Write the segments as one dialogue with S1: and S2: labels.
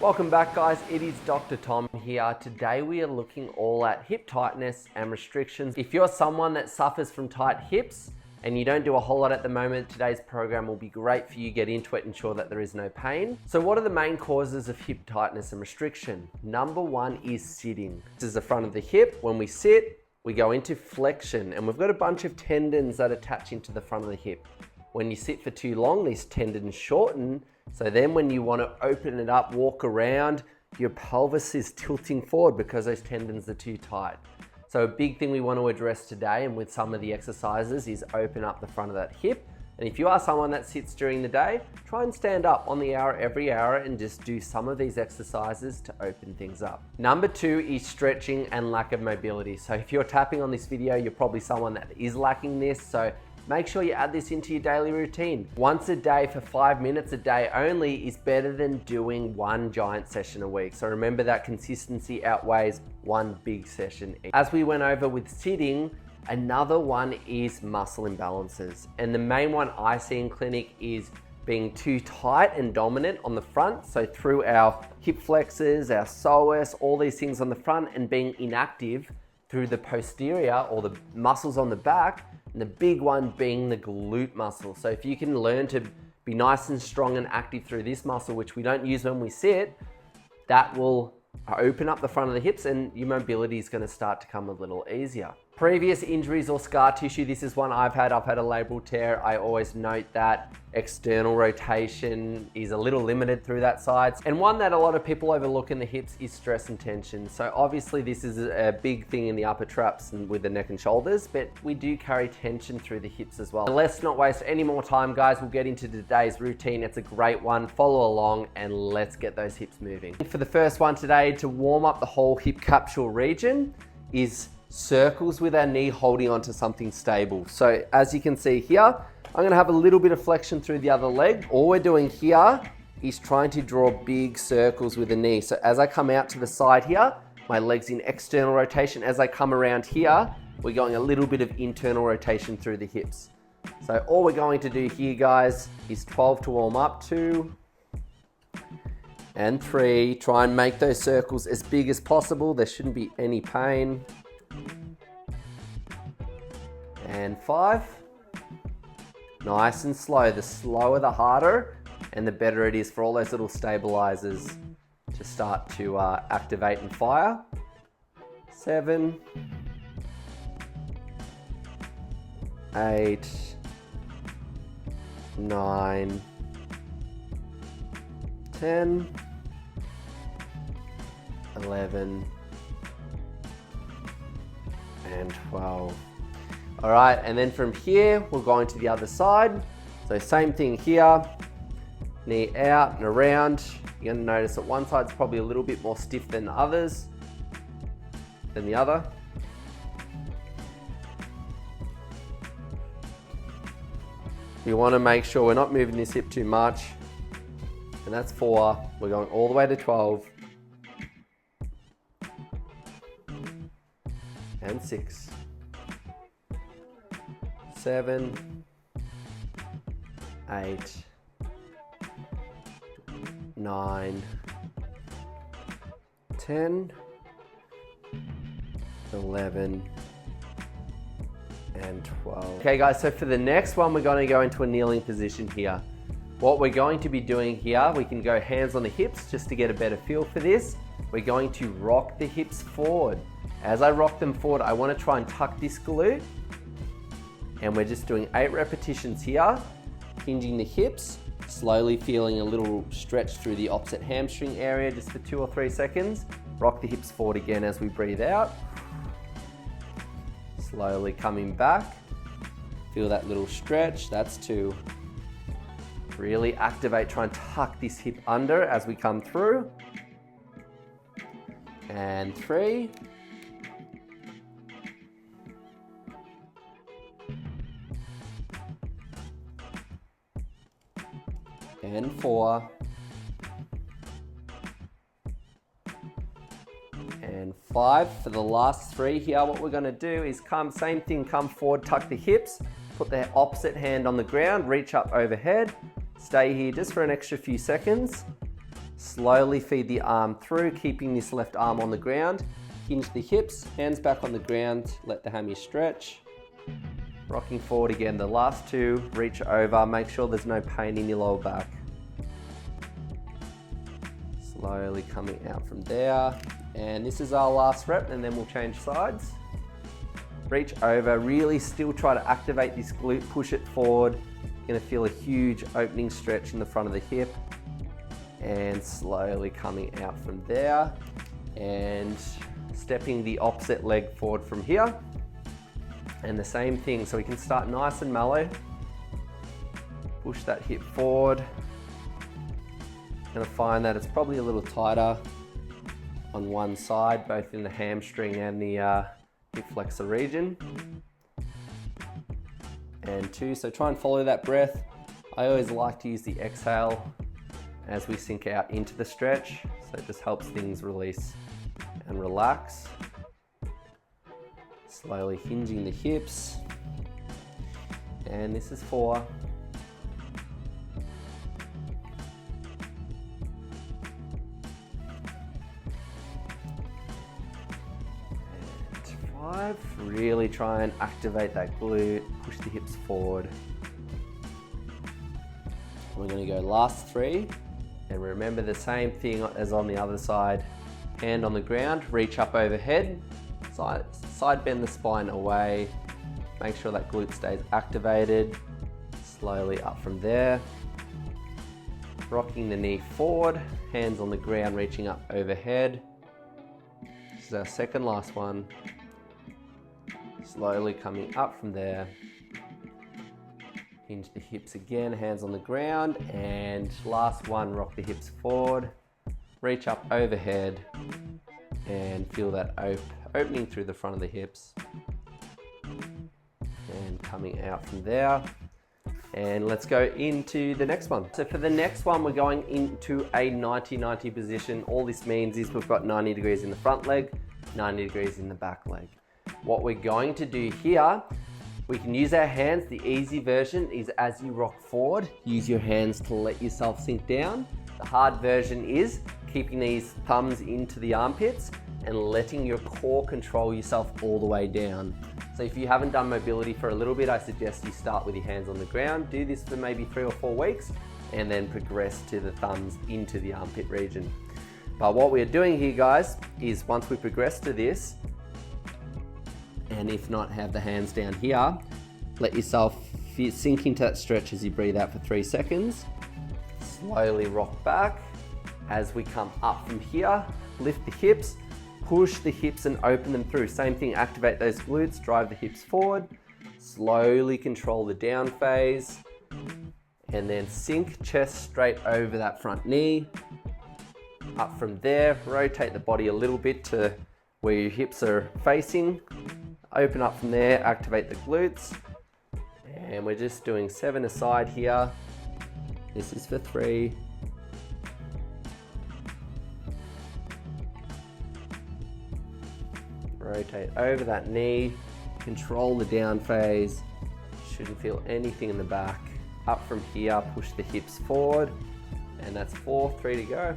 S1: Welcome back, guys. It is Dr. Tom here. Today we are looking all at hip tightness and restrictions. If you're someone that suffers from tight hips and you don't do a whole lot at the moment, today's program will be great for you. Get into it, ensure that there is no pain. So what are the main causes of hip tightness and restriction? Number one is sitting. This is the front of the hip. When we sit, we go into flexion and we've got a bunch of tendons that attach into the front of the hip. When you sit for too long, these tendons shorten. So then when you want to open it up, walk around, your pelvis is tilting forward because those tendons are too tight. So a big thing we want to address today and with some of the exercises is open up the front of that hip. And if you are someone that sits during the day, try and stand up on the hour every hour and just do some of these exercises to open things up. Number two is stretching and lack of mobility. So if you're tapping on this video, you're probably someone that is lacking this. So make sure you add this into your daily routine. Once a day for 5 minutes a day only is better than doing one giant session a week. So remember that consistency outweighs one big session. As we went over with sitting, another one is muscle imbalances. And the main one I see in clinic is being too tight and dominant on the front. So through our hip flexors, our psoas, all these things on the front, and being inactive through the posterior or the muscles on the back, and the big one being the glute muscle. So if you can learn to be nice and strong and active through this muscle, which we don't use when we sit, that will open up the front of the hips and your mobility is going to start to come a little easier. Previous injuries or scar tissue, this is one I've had a labral tear. I always note that external rotation is a little limited through that side. And one that a lot of people overlook in the hips is stress and tension. So obviously this is a big thing in the upper traps and with the neck and shoulders, but we do carry tension through the hips as well. And let's not waste any more time, guys. We'll get into today's routine. It's a great one. Follow along and let's get those hips moving. For the first one today, to warm up the whole hip capsule region, is circles with our knee holding onto something stable. So as you can see here, I'm gonna have a little bit of flexion through the other leg. All we're doing here is trying to draw big circles with the knee. So as I come out to the side here, my leg's in external rotation. As I come around here, we're going a little bit of internal rotation through the hips. So all we're going to do here, guys, is 12 to warm up, 2 and 3. Try and make those circles as big as possible. There shouldn't be any pain. And 5. Nice and slow. The slower, the harder, and the better it is for all those little stabilizers to start to activate and fire. 7, 8, 9, 10, 11, and 12. All right, and then from here, we're going to the other side. So same thing here, knee out and around. You're gonna notice that one side's probably a little bit more stiff than the others, than the other. You wanna make sure we're not moving this hip too much. And that's 4, we're going all the way to 12. And 6. 7, 8, 9, 10, 11, and 12. Okay guys, so for the next one, we're going to go into a kneeling position here. What we're going to be doing here, we can go hands on the hips just to get a better feel for this. We're going to rock the hips forward. As I rock them forward, I want to try and tuck this glute. And we're just doing 8 repetitions here, hinging the hips, slowly feeling a little stretch through the opposite hamstring area just for 2 or 3 seconds. Rock the hips forward again as we breathe out. Slowly coming back. Feel that little stretch, that's 2. Really activate, try and tuck this hip under as we come through. And 3. And 4. And 5. For the last 3 here, what we're gonna do is same thing, come forward, tuck the hips, put the opposite hand on the ground, reach up overhead, stay here just for an extra few seconds. Slowly feed the arm through, keeping this left arm on the ground. Hinge the hips, hands back on the ground, let the hammy stretch. Rocking forward again, the last two, reach over, make sure there's no pain in your lower back. Slowly coming out from there. And this is our last rep, and then we'll change sides. Reach over, really still try to activate this glute, push it forward. You're gonna feel a huge opening stretch in the front of the hip. And slowly coming out from there. And stepping the opposite leg forward from here. And the same thing, so we can start nice and mellow. Push that hip forward. Gonna find that it's probably a little tighter on one side, both in the hamstring and the hip flexor region. And two, so try and follow that breath. I always like to use the exhale as we sink out into the stretch, so it just helps things release and relax. Slowly hinging the hips. And this is 4. And 5. Really try and activate that glute, push the hips forward. We're going to go last 3. And remember the same thing as on the other side. Hand on the ground, reach up overhead. Side bend the spine away. Make sure that glute stays activated. Slowly up from there. Rocking the knee forward, hands on the ground, reaching up overhead. This is our second last one. Slowly coming up from there. Hinge the hips again, hands on the ground. And last one, rock the hips forward. Reach up overhead. And feel that opening through the front of the hips. And coming out from there. And let's go into the next one. So for the next one, we're going into a 90-90 position. All this means is we've got 90 degrees in the front leg, 90 degrees in the back leg. What we're going to do here, we can use our hands. The easy version is as you rock forward, use your hands to let yourself sink down. The hard version is keeping these thumbs into the armpits and letting your core control yourself all the way down. So if you haven't done mobility for a little bit, I suggest you start with your hands on the ground. Do this for maybe 3 or 4 weeks and then progress to the thumbs into the armpit region. But what we're doing here, guys, is once we progress to this, and if not, have the hands down here, let yourself sink into that stretch as you breathe out for 3 seconds. Slowly rock back. As we come up from here, lift the hips, push the hips and open them through. Same thing, activate those glutes, drive the hips forward. Slowly control the down phase. And then sink chest straight over that front knee. Up from there, rotate the body a little bit to where your hips are facing. Open up from there, activate the glutes. And we're just doing 7 aside here. This is for 3. Rotate over that knee, control the down phase. Shouldn't feel anything in the back. Up from here, push the hips forward. And that's 4, 3 to go.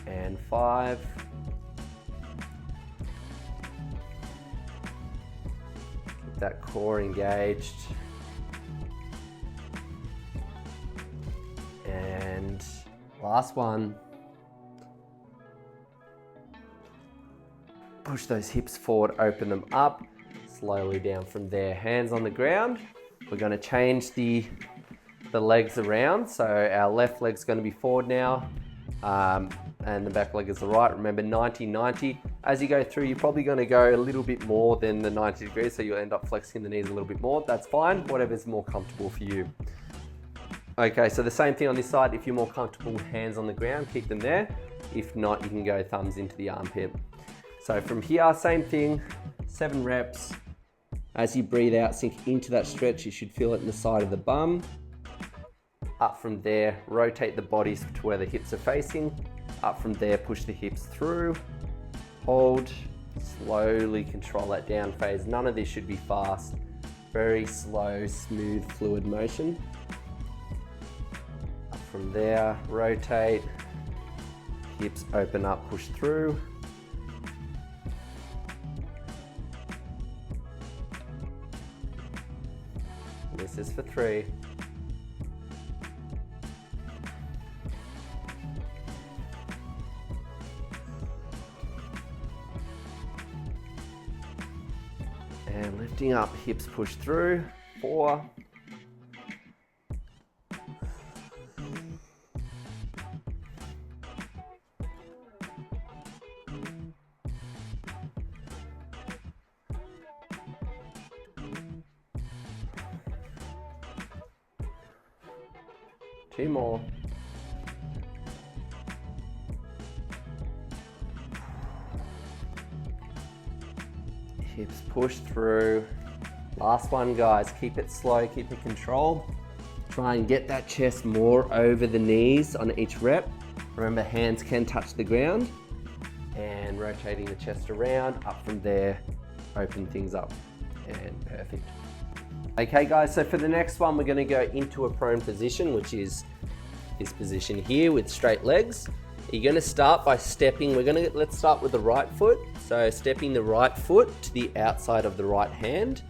S1: And 5. Keep that core engaged. And last one. Push those hips forward, open them up. Slowly down from there, hands on the ground. We're going to change the legs around. So our left leg's going to be forward now. And the back leg is the right. Remember 90-90. As you go through, you're probably going to go a little bit more than the 90 degrees, so you'll end up flexing the knees a little bit more. That's fine, whatever's more comfortable for you. Okay, so the same thing on this side. If you're more comfortable with hands on the ground, keep them there. If not, you can go thumbs into the armpit. So from here, same thing, 7 reps. As you breathe out, sink into that stretch. You should feel it in the side of the bum. Up from there, rotate the bodies to where the hips are facing. Up from there, push the hips through. Hold, slowly control that down phase. None of this should be fast. Very slow, smooth, fluid motion. Up from there, rotate. Hips open up, push through. This is for 3. And lifting up, hips push through. 4. Two more. Hips push through. Last one, guys. Keep it slow, keep it controlled. Try and get that chest more over the knees on each rep. Remember, hands can touch the ground. And rotating the chest around, up from there, open things up. And perfect. Okay guys, so for the next one, we're gonna go into a prone position, which is this position here with straight legs. You're gonna start by stepping, let's start with the right foot. So stepping the right foot to the outside of the right hand.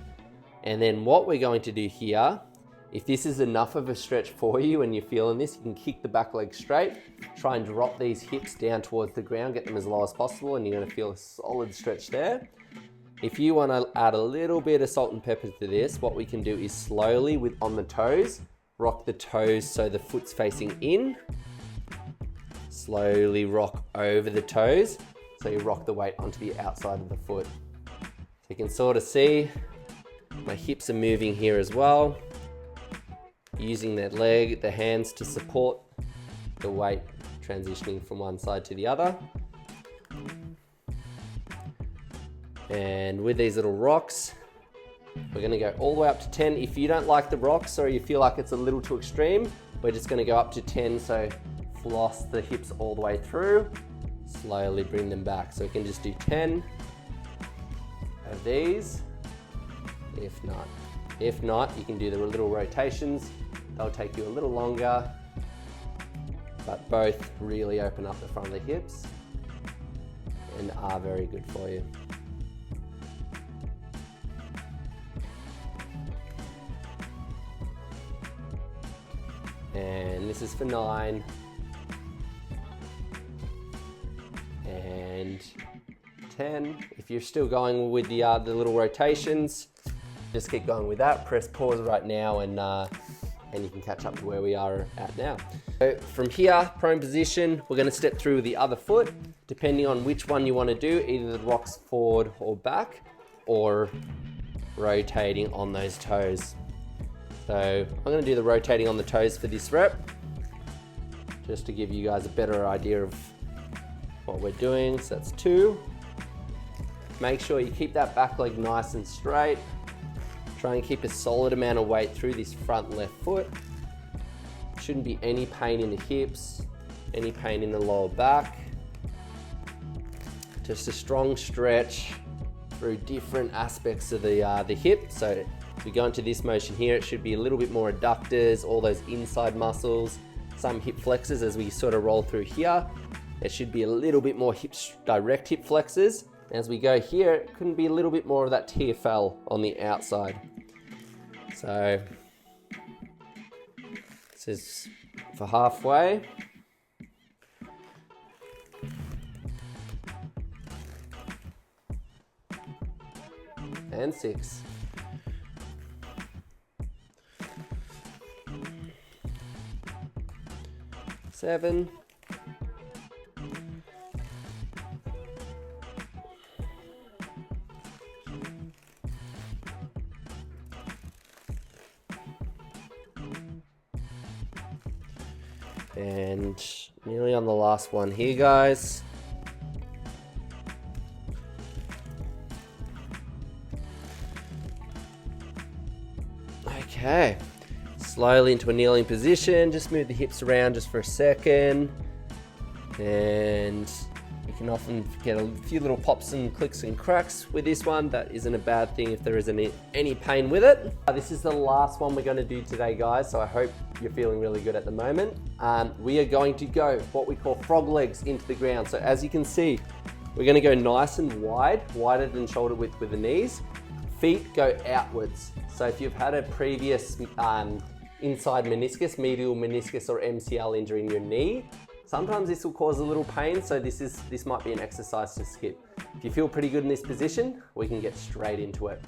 S1: And then what we're going to do here, if this is enough of a stretch for you and you're feeling this, you can kick the back leg straight, try and drop these hips down towards the ground, get them as low as possible, and you're gonna feel a solid stretch there. If you want to add a little bit of salt and pepper to this, what we can do is slowly, on the toes, rock the toes so the foot's facing in. Slowly rock over the toes, so you rock the weight onto the outside of the foot. So you can sort of see my hips are moving here as well. Using the hands to support the weight transitioning from one side to the other. And with these little rocks, we're gonna go all the way up to 10. If you don't like the rocks or you feel like it's a little too extreme, we're just gonna go up to 10. So floss the hips all the way through, slowly bring them back. So we can just do 10 of these. If not, you can do the little rotations. They'll take you a little longer, but both really open up the front of the hips and are very good for you. And this is for 9. And 10. If you're still going with the little rotations, just keep going with that. Press pause right now and you can catch up to where we are at now. So from here, prone position, we're gonna step through the other foot, depending on which one you wanna do, either the rocks forward or back, or rotating on those toes. So I'm gonna do the rotating on the toes for this rep, just to give you guys a better idea of what we're doing. So that's 2. Make sure you keep that back leg nice and straight. Try and keep a solid amount of weight through this front left foot. Shouldn't be any pain in the hips, any pain in the lower back. Just a strong stretch through different aspects of the hip. So if we go into this motion here, it should be a little bit more adductors, all those inside muscles, some hip flexors as we sort of roll through here. There should be a little bit more direct hip flexors. As we go here, it couldn't be a little bit more of that TFL on the outside. So this is for halfway. And 6. 7. And nearly on the last one here, guys. Okay, slowly into a kneeling position. Just move the hips around just for a second. And You can often get a few little pops and clicks and cracks with this one. That isn't a bad thing if there isn't any pain with it. This is the last one we're going to do today, guys, so I hope you're feeling really good at the moment. We are going to go what we call frog legs into the ground. So as you can see, we're going to go nice and wide, wider than shoulder width with the knees. Feet go outwards. So if you've had a previous inside meniscus, medial meniscus or MCL injury in your knee, sometimes this will cause a little pain, so this might be an exercise to skip. If you feel pretty good in this position, we can get straight into it.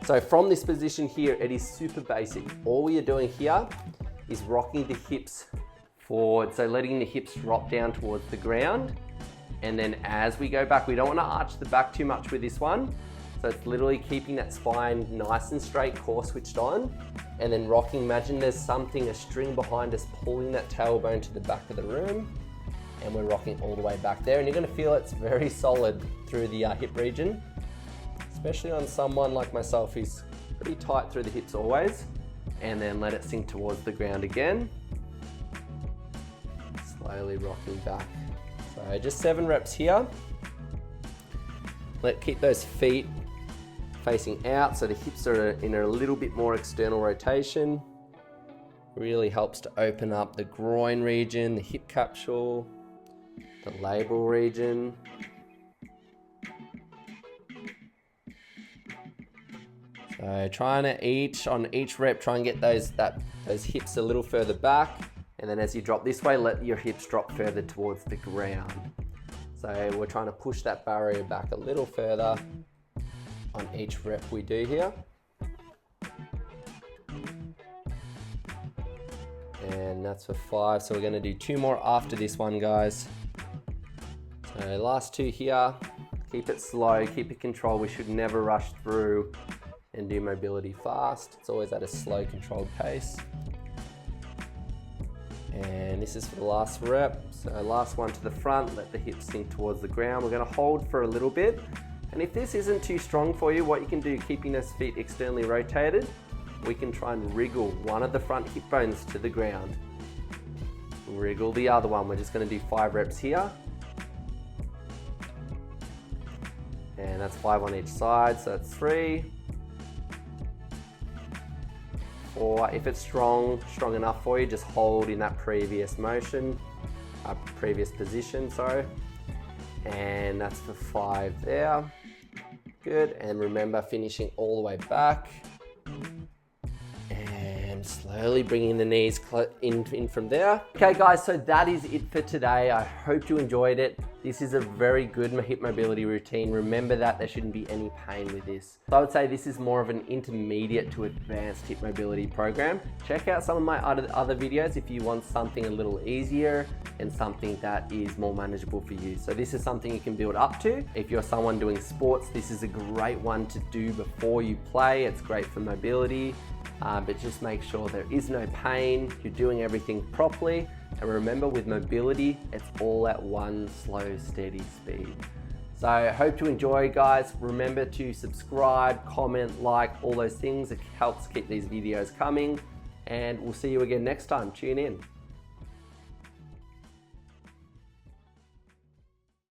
S1: So from this position here, it is super basic. All we are doing here is rocking the hips forward, so letting the hips drop down towards the ground. And then as we go back, we don't want to arch the back too much with this one. So it's literally keeping that spine nice and straight, core switched on, and then rocking. Imagine there's something, a string behind us, pulling that tailbone to the back of the room, and we're rocking all the way back there. And you're gonna feel it's very solid through the hip region, especially on someone like myself who's pretty tight through the hips always. And then let it sink towards the ground again. Slowly rocking back. So just 7 reps here. Keep those feet facing out so the hips are in a little bit more external rotation. Really helps to open up the groin region, the hip capsule, the labral region. So trying to on each rep, try and get those hips a little further back. And then as you drop this way, let your hips drop further towards the ground. So we're trying to push that barrier back a little further on each rep we do here. And that's for 5. So we're going to do 2 more after this one, guys. So last 2 here. Keep it slow, keep it controlled. We should never rush through and do mobility fast. It's always at a slow, controlled pace. And this is for the last rep. So last one to the front, let the hips sink towards the ground. We're going to hold for a little bit. And if this isn't too strong for you, what you can do, keeping those feet externally rotated, we can try and wriggle one of the front hip bones to the ground. Wriggle the other one. We're just going to do 5 reps here. And that's 5 on each side, so that's 3. 4. If it's strong enough for you, just hold in that previous motion, previous position, sorry. And that's for 5 there. Good, and remember finishing all the way back. And slowly bringing the knees in from there. Okay guys, so that is it for today. I hope you enjoyed it. This is a very good hip mobility routine. Remember that there shouldn't be any pain with this. So I would say this is more of an intermediate to advanced hip mobility program. Check out some of my other videos if you want something a little easier and something that is more manageable for you. So this is something you can build up to. If you're someone doing sports, this is a great one to do before you play. It's great for mobility, but just make sure there is no pain, you're doing everything properly. And remember, with mobility, it's all at one slow, steady speed. So I hope to enjoy, guys. Remember to subscribe, comment, like, all those things. It helps keep these videos coming. And we'll see you again next time. Tune in.